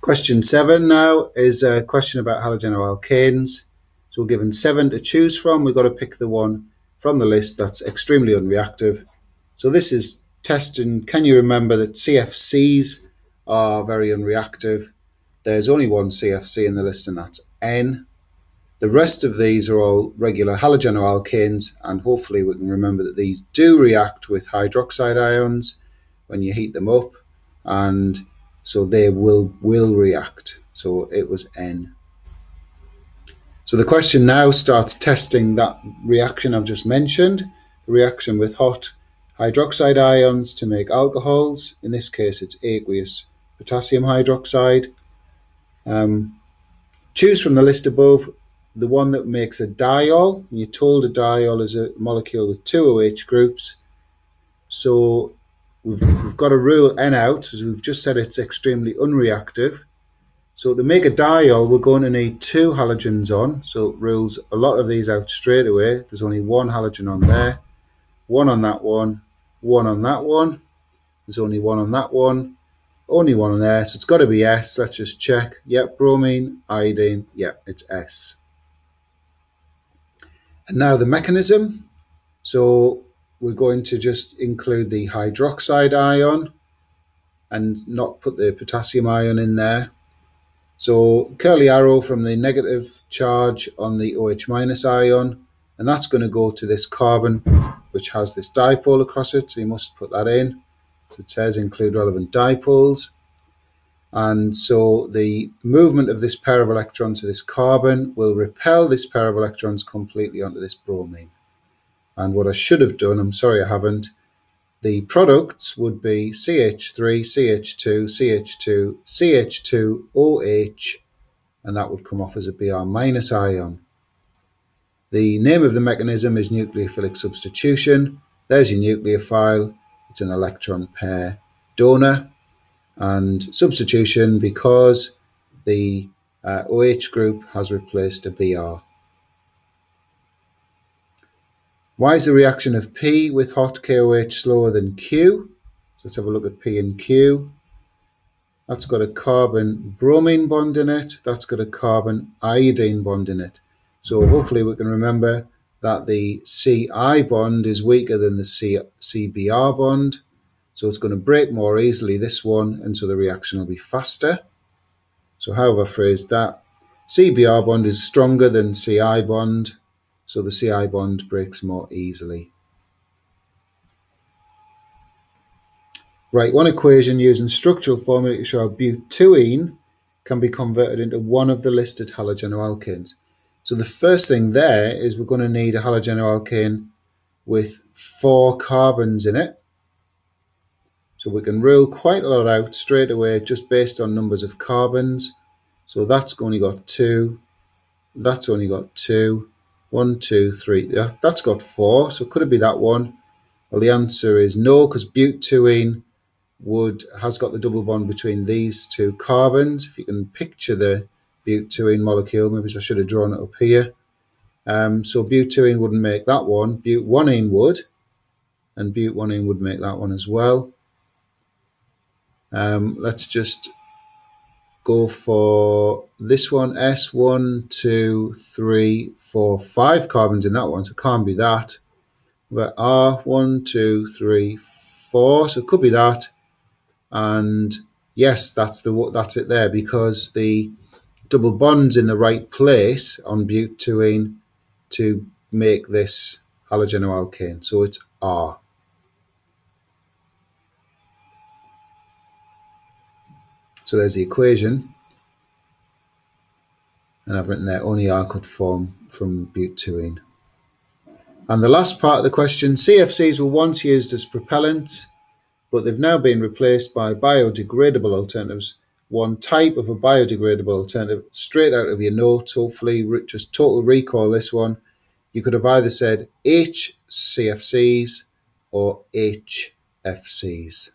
Question 7 now is a question about halogenoalkanes. So we're given 7 to choose from. We've got to pick the one from the list that's extremely unreactive. So this is testing, can you remember that CFCs are very unreactive? There's only one CFC in the list, and that's N. The rest of these are all regular halogenoalkanes, and hopefully we can remember that these do react with hydroxide ions when you heat them up, and so they will react. So it was N. So the question now starts testing that reaction I've just mentioned, the reaction with hot hydroxide ions to make alcohols. In this case, it's aqueous potassium hydroxide. Choose from the list above the one that makes a diol. You're told a diol is a molecule with two OH groups. So we've got to rule N out, as we've just said it's extremely unreactive. So to make a diol, we're going to need two halogens on. So it rules a lot of these out straight away. There's only one halogen on there, one on that one, one on that one. There's only one on that one, only one on there. So it's got to be S. Let's just check. Yep, bromine, iodine. Yep, it's S. And now the mechanism. So we're going to just include the hydroxide ion and not put the potassium ion in there. So curly arrow from the negative charge on the OH minus ion, and that's going to go to this carbon which has this dipole across it, so you must put that in. So it says include relevant dipoles. And so the movement of this pair of electrons to this carbon will repel this pair of electrons completely onto this bromine. And what I should have done, I'm sorry I haven't, the products would be CH3, CH2, CH2, CH2, OH, and that would come off as a Br minus ion. The name of the mechanism is nucleophilic substitution. There's your nucleophile. It's an electron pair donor. And substitution because the OH group has replaced a Br. Why is the reaction of P with hot KOH slower than Q? So let's have a look at P and Q. That's got a carbon bromine bond in it. That's got a carbon iodine bond in it. So hopefully we can remember that the Ci bond is weaker than the Cbr bond. So it's going to break more easily, this one, and so the reaction will be faster. So how have I phrased that? Cbr bond is stronger than Ci bond, so the Ci bond breaks more easily. Write one equation using structural formula to show how butene can be converted into one of the listed halogenoalkanes. So the first thing there is we're going to need a halogenoalkane with 4 carbons in it. So we can rule quite a lot out straight away just based on numbers of carbons. So that's only got 2, that's only got 2, 1, 2, 3, that's got 4, so could it be that one? Well, the answer is no, because butene has got the double bond between these two carbons. If you can picture the butene molecule, maybe I should have drawn it up here. So butene wouldn't make that one, butanene would, and butanene would make that one as well. Let's just go for this one, S, 1, 2, 3, 4, 5 carbons in that one, so it can't be that. But R, 1, 2, 3, 4, so it could be that. And yes, that's it there, because the double bond's in the right place on butene to make this halogenoalkane, so it's R. So there's the equation, and I've written there only R could form from butene. And the last part of the question, CFCs were once used as propellants, but they've now been replaced by biodegradable alternatives. One type of a biodegradable alternative, straight out of your notes, hopefully, just total recall this one. You could have either said HCFCs or HFCs.